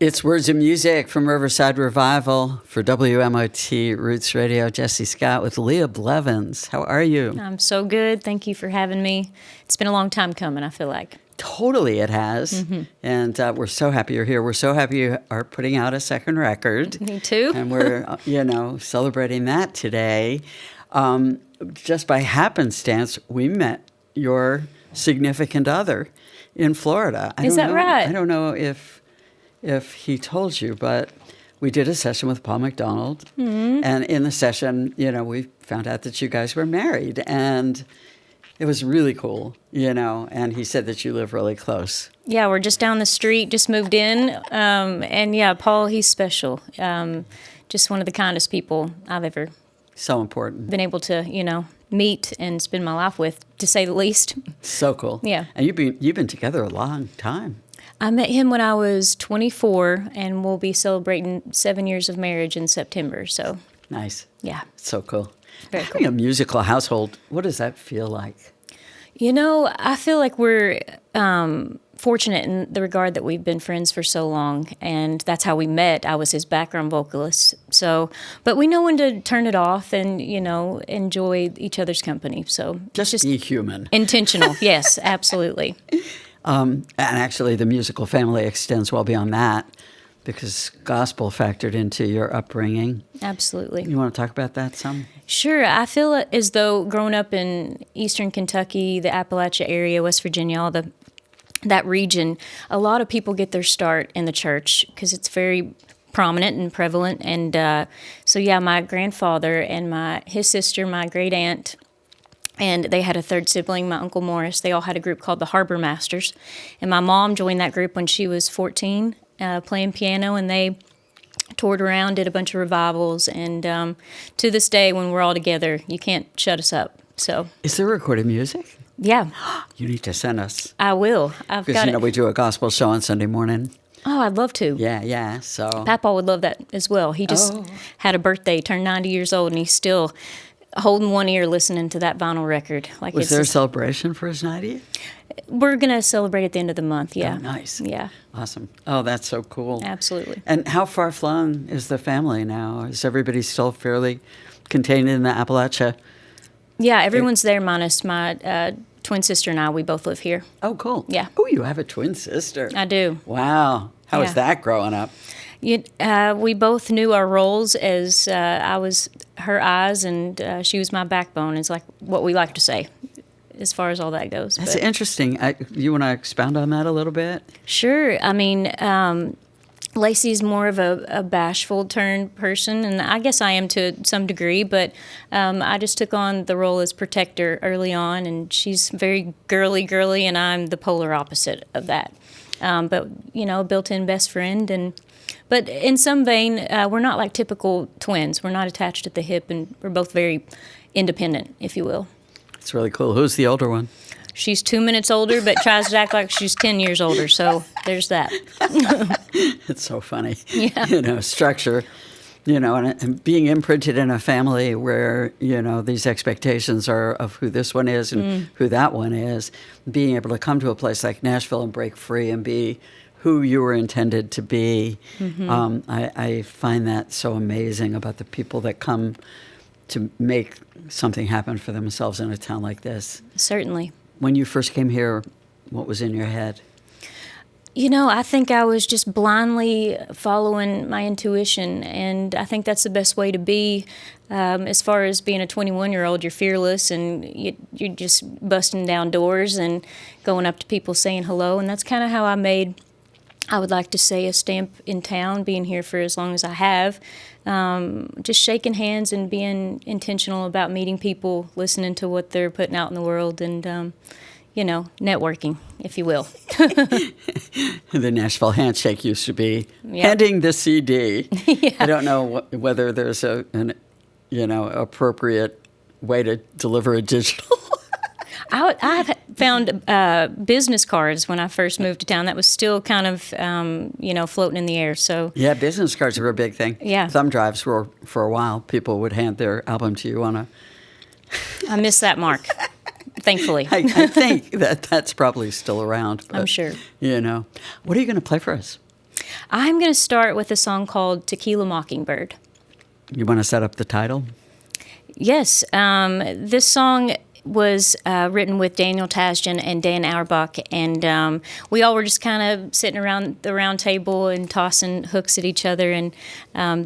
It's Words of Music from Riverside Revival for WMOT Roots Radio. Jessie Scott with Leah Blevins. How are you? I'm so good. Thank you for having me. It's been a long time coming, I feel like. Totally, it has. Mm-hmm. And we're so happy you're here. We're so happy you are putting out a second record. Me too. And we're, celebrating that today. Just by happenstance, we met your significant other in Florida. Is that right? I don't know if he told you, but we did a session with Paul McDonald. Mm-hmm. And in the session, we found out that you guys were married. And it was really cool, and he said that you live really close. Yeah, we're just down the street, just moved in. And yeah, Paul, he's special. Just one of the kindest people I've ever so important been able to, meet and spend my life with, to say the least. So cool. Yeah. And you've been together a long time. I met him when I was 24, and we'll be celebrating 7 years of marriage in September. So nice. Yeah. So cool. Very Having cool. a musical household, what does that feel like? I feel like we're fortunate in the regard that we've been friends for so long, and that's how we met. I was his background vocalist. But we know when to turn it off and, enjoy each other's company. So just be human. Intentional. Yes, absolutely. And actually, the musical family extends well beyond that, because gospel factored into your upbringing. Absolutely. You want to talk about that some? Sure. I feel as though growing up in eastern Kentucky, the Appalachia area, West Virginia, all that region, a lot of people get their start in the church because it's very prominent and prevalent. And my grandfather and his sister, my great aunt, and they had a third sibling, my Uncle Morris. They all had a group called the Harbor Masters. And my mom joined that group when she was 14, playing piano, and they toured around, did a bunch of revivals. And to this day, when we're all together, you can't shut us up. So, is there recorded music? Yeah. You need to send us. I will. I've got it. Because, we do a gospel show on Sunday morning. Oh, I'd love to. Yeah. So Papa would love that as well. He just had a birthday, turned 90 years old, and he's still holding one ear listening to that vinyl record. Was there a celebration for his 90th? We're going to celebrate at the end of the month, yeah. Oh, nice. Yeah. Awesome. Oh, that's so cool. Absolutely. And how far flung is the family now? Is everybody still fairly contained in the Appalachia? Yeah, everyone's there minus my twin sister and I. We both live here. Oh, cool. Yeah. Oh, you have a twin sister. I do. Wow. How was that growing up? We both knew our roles as I was her eyes and she was my backbone, is like what we like to say as far as all that goes. That's interesting. You want to expound on that a little bit? Sure. I mean, Lacey's more of a bashful turned person, and I guess I am to some degree, but I just took on the role as protector early on, and she's very girly, and I'm the polar opposite of that. But, a built-in best friend. But in some vein, we're not like typical twins. We're not attached at the hip, and we're both very independent, if you will. It's really cool. Who's the older one? She's 2 minutes older, but tries to act like she's 10 years older, so there's that. It's so funny. Yeah. Structure, and being imprinted in a family where, these expectations are of who this one is and who that one is, being able to come to a place like Nashville and break free and be who you were intended to be. Mm-hmm. I find that so amazing about the people that come to make something happen for themselves in a town like this. Certainly. When you first came here, what was in your head? I think I was just blindly following my intuition, and I think that's the best way to be. As far as being a 21-year-old, you're fearless, and you're just busting down doors and going up to people saying hello, and that's kind of how I made, I would like to say, a stamp in town, being here for as long as I have. Just shaking hands and being intentional about meeting people, listening to what they're putting out in the world, and networking, if you will. The Nashville handshake used to be handing the CD. Yeah. I don't know whether there's an appropriate way to deliver a digital. I found business cards when I first moved to town. That was still kind of, floating in the air. So yeah, business cards were a big thing. Yeah. Thumb drives were, for a while, people would hand their album to you on a... I missed that mark, thankfully. I think that's probably still around. But, I'm sure. What are you going to play for us? I'm going to start with a song called Tequila Mockingbird. You want to set up the title? Yes. This song was written with Daniel Tasjan and Dan Auerbach, and we all were just kind of sitting around the round table and tossing hooks at each other, and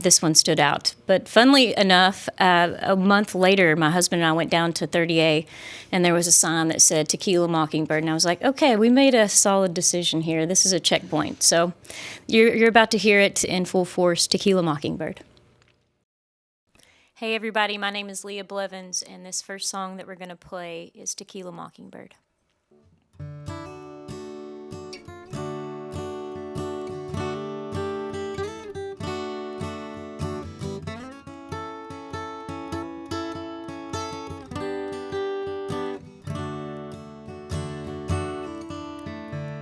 this one stood out. But funnily enough, a month later, my husband and I went down to 30A, and there was a sign that said Tequila Mockingbird, and I was like, okay, we made a solid decision here. This is a checkpoint. So you're about to hear it in full force, Tequila Mockingbird. Hey everybody, my name is Leah Blevins, and this first song that we're going to play is Tequila Mockingbird.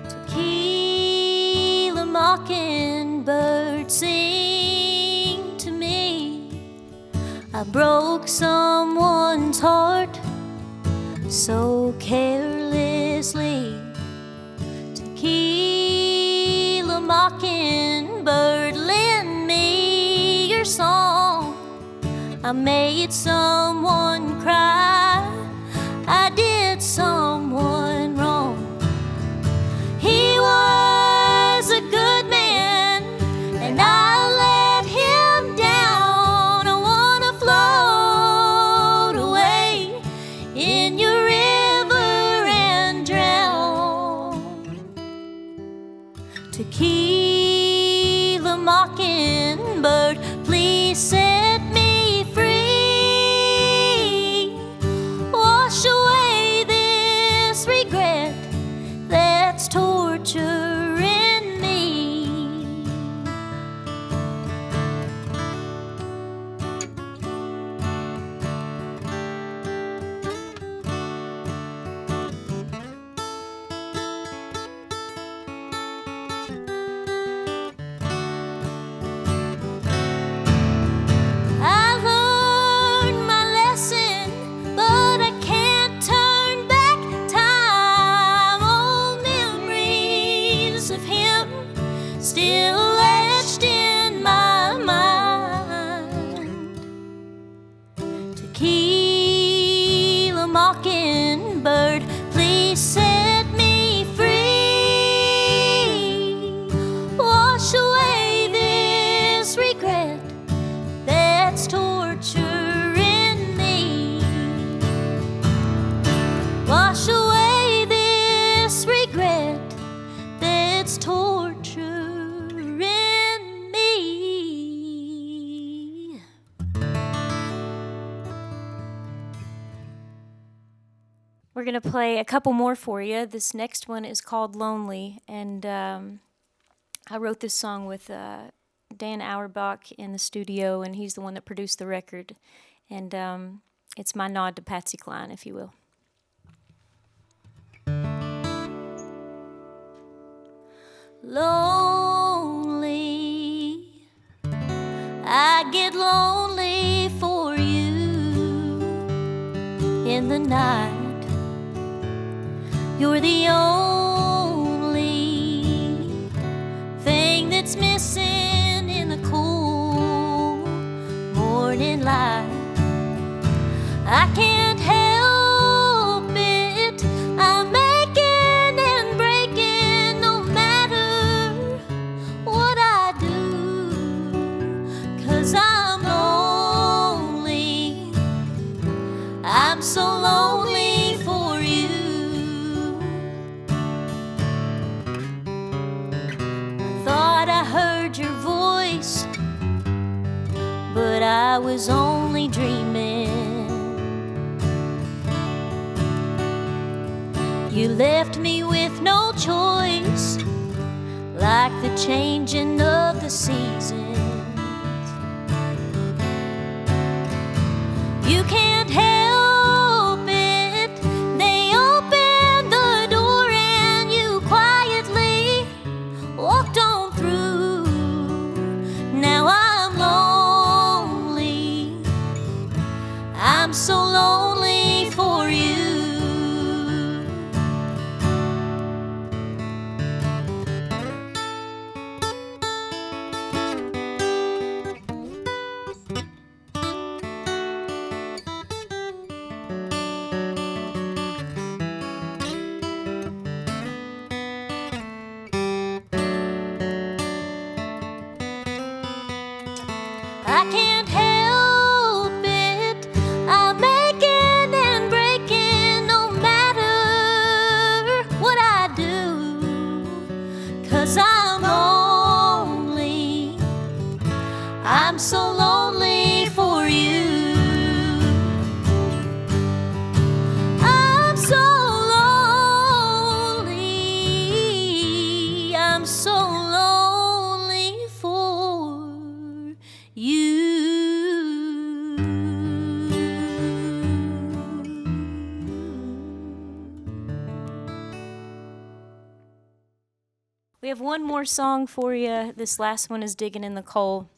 Tequila Mockingbird, sing to me. I broke someone's heart so carelessly. Tequila Mockingbird, lend me your song. I made someone cry, I did someone wrong. He was a good man, and I let him down. I wanna float away in your river and drown. Tequila Mockingbird, please set me free. Wash away this regret that's torturing me. I learned my lesson, but I can't turn back time. Old memories of him still etched in my mind. Tequila Mockingbird, please set me free. Wash away this regret that's torturing me. Wash away this regret that's torturing me. We're going to play a couple more for you. This next one is called Lonely, and I wrote this song with Dan Auerbach in the studio, and he's the one that produced the record. And it's my nod to Patsy Cline, if you will. Lonely, I get lonely for you in the night. You're the only thing that's missing in the cool morning light. I can't help it, I'm making and breaking no matter what I do, 'cause I'm lonely, I'm so lonely for you. I thought I heard your voice, but I was only dreaming. You left me with no choice, like the changing of the seasons. You can't help it, they opened the door and you quietly walked on through. Now I'm lonely, I'm so lonely for you. I can't help it. I'm making and breaking no matter what I do. 'Cause I'm so lonely for you. I'm so lonely. I'm so lonely for you. We have one more song for you. This last one is Diggin' in the Coal.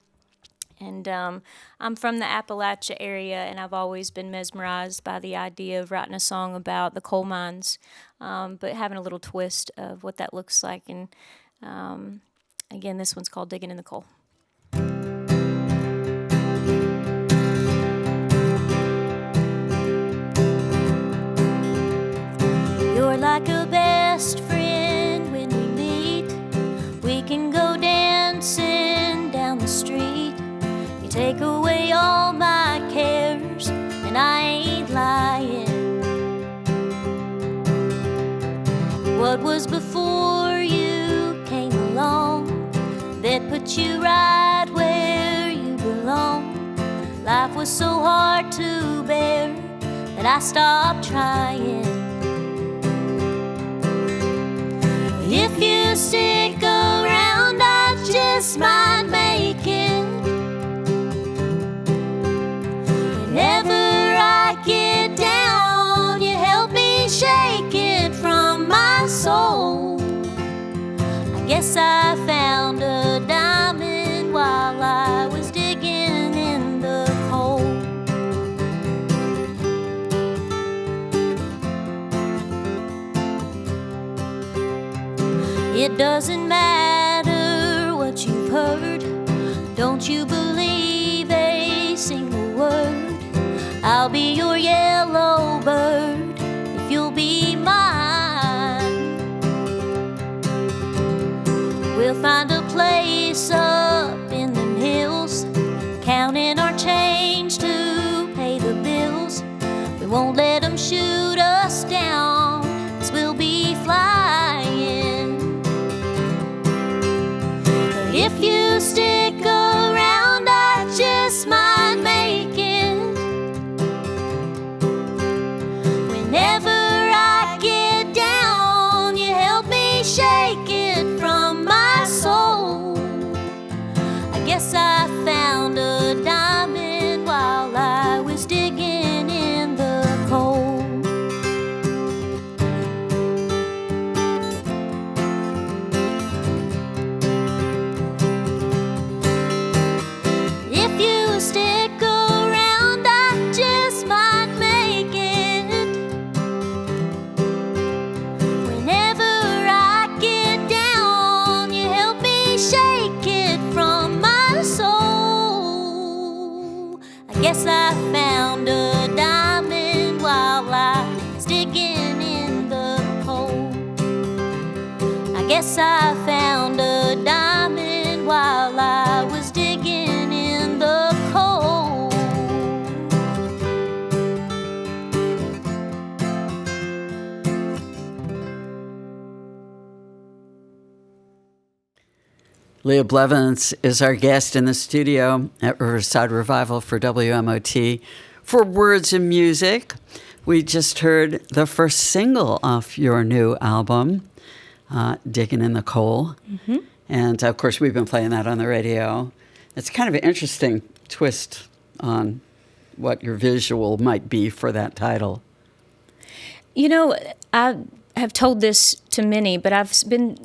And I'm from the Appalachia area, and I've always been mesmerized by the idea of writing a song about the coal mines, but having a little twist of what that looks like. And again, this one's called Diggin' in the Coal. You're like a best friend when we meet. We can go dancing down the street. You take away all my cares, and I ain't lying. What was before you came along that put you right where you belong? Life was so hard to bear that I stopped trying. If you stick around, I just might make it. Whenever I get down, you help me shake it from my soul. I guess I found a diamond while I was digging in the coal. It doesn't matter what you've heard. Don't you believe a single word. I'll be your yellow bird if you'll be mine. We'll find a place up in the hills, counting our change to pay the bills. We won't let them shoot us down, 'cause we'll be flying. But if you stick around, I just might make it. Whenever I get down, you help me shake it from my soul. I guess I found a diamond while I was digging in the coal. If you stick around, I just might make it. Whenever I get down, you help me shake it from my soul. I guess I found a diamond while I was digging in the coal. I guess I found a diamond while I was digging in the coal. Leah Blevins is our guest in the studio at Riverside Revival for WMOT for Words and Music. We just heard the first single off your new album, Diggin' in the Coal. Mm-hmm. And, of course, we've been playing that on the radio. It's kind of an interesting twist on what your visual might be for that title. You know, I have told this to many, but I've been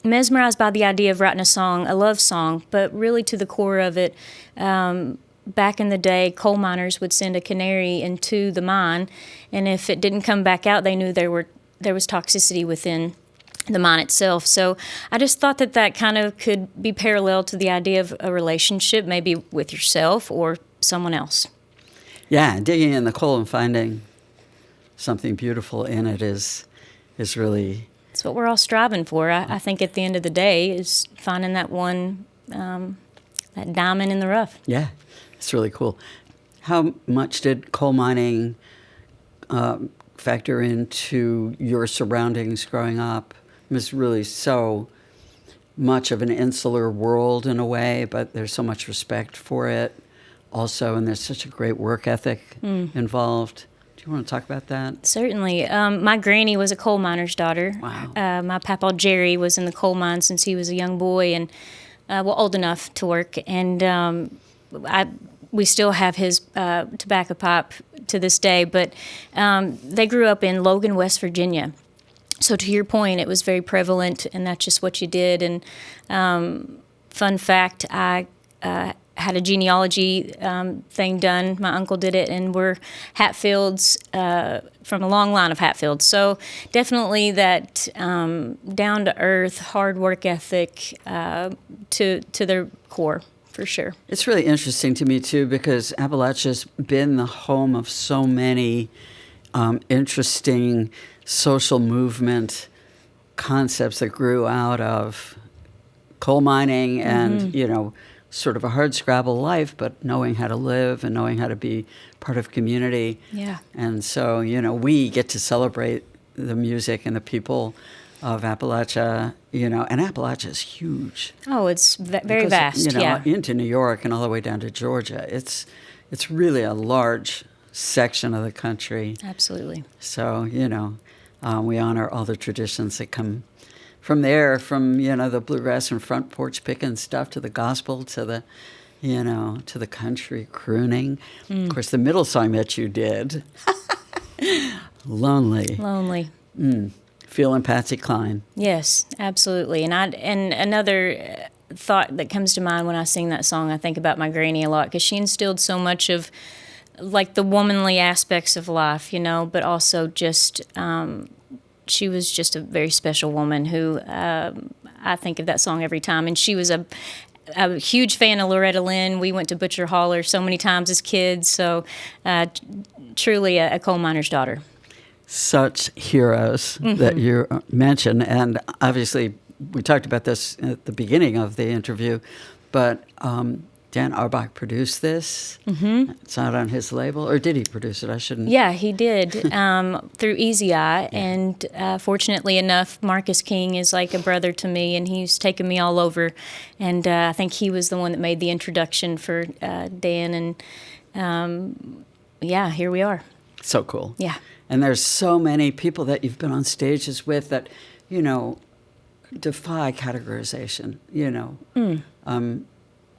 mesmerized by the idea of writing a song, a love song, but really to the core of it, back in the day, coal miners would send a canary into the mine, and if it didn't come back out, they knew there was toxicity within the mine itself. So I just thought that kind of could be parallel to the idea of a relationship, maybe with yourself or someone else. Yeah, digging in the coal and finding something beautiful in it is really... It's what we're all striving for. I think at the end of the day is finding that one that diamond in the rough. Yeah, it's really cool. How much did coal mining factor into your surroundings growing up? It was really so much of an insular world in a way, but there's so much respect for it also, and there's such a great work ethic involved. Do you want to talk about that? Certainly. My granny was a coal miner's daughter. Wow. My papa Jerry was in the coal mine since he was a young boy and old enough to work. And we still have his tobacco pipe to this day. But they grew up in Logan, West Virginia. So to your point, it was very prevalent, and that's just what you did. And fun fact, I had a genealogy thing done. My uncle did it, and we're Hatfields from a long line of Hatfields. So definitely that down-to-earth, hard work ethic to their core, for sure. It's really interesting to me, too, because Appalachia's been the home of so many interesting social movement concepts that grew out of coal mining and, you know, sort of a hardscrabble life, but knowing how to live and knowing how to be part of community. Yeah. And so, you know, we get to celebrate the music and the people of Appalachia, you know, and Appalachia is huge. Oh, it's very Because, vast, you know, yeah. into New York and all the way down to Georgia. It's really a large section of the country. Absolutely. So, you know, we honor all the traditions that come from there, from, you know, the bluegrass and front porch picking stuff to the gospel to the, you know, to the country crooning. Of course, the middle song that you did, Lonely. Lonely. Feeling Patsy Cline. Yes, absolutely. And another thought that comes to mind when I sing that song, I think about my granny a lot, because she instilled so much of like the womanly aspects of life, you know, but also just she was just a very special woman who I think of that song every time. And she was a huge fan of Loretta Lynn. We went to Butcher Holler so many times as kids. So truly a coal miner's daughter. Such Heroes that you mentioned. And obviously, we talked about this at the beginning of the interview, but Dan Auerbach produced this. It's not on his label, or did he produce it? I shouldn't. Yeah, he did through Easy Eye, and fortunately enough, Marcus King is like a brother to me, and he's taken me all over. And I think he was the one that made the introduction for Dan, and yeah, here we are. So cool. Yeah. And there's so many people that you've been on stages with that, you know, defy categorization, you know.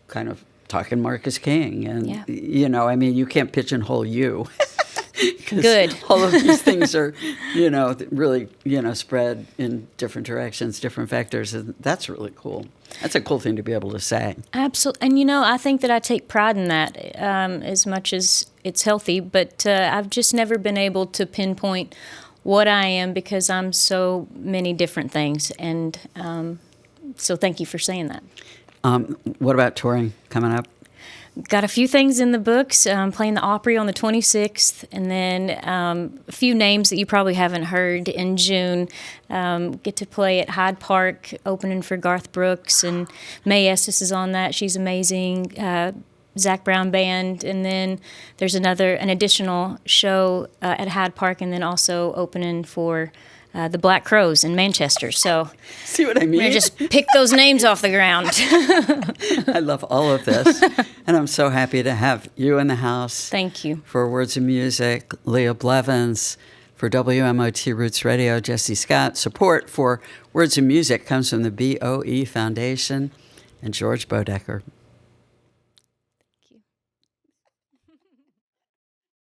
Kind of talking Marcus King. And, you know, I mean, you can't pigeonhole you. Good. All of these things are, you know, really, you know, spread in different directions, different vectors. And that's really cool. That's a cool thing to be able to say. Absolutely. And, you know, I think that I take pride in that as much as it's healthy. But I've just never been able to pinpoint what I am because I'm so many different things. And so thank you for saying that. What about touring coming up? Got a few things in the books. Playing the Opry on the 26th, and then a few names that you probably haven't heard in June. Get to play at Hyde Park, opening for Garth Brooks, and Mae Estes is on that. She's amazing. Zach Brown Band, and then there's an additional show at Hyde Park, and then also opening for the Black Crowes in Manchester. So, see what I mean? We're gonna just pick those names off the ground. I love all of this, and I'm so happy to have you in the house. Thank you. For Words of Music, Leah Blevins. For WMOT Roots Radio, Jessie Scott. Support for Words of Music comes from the BOE Foundation and George Bodecker.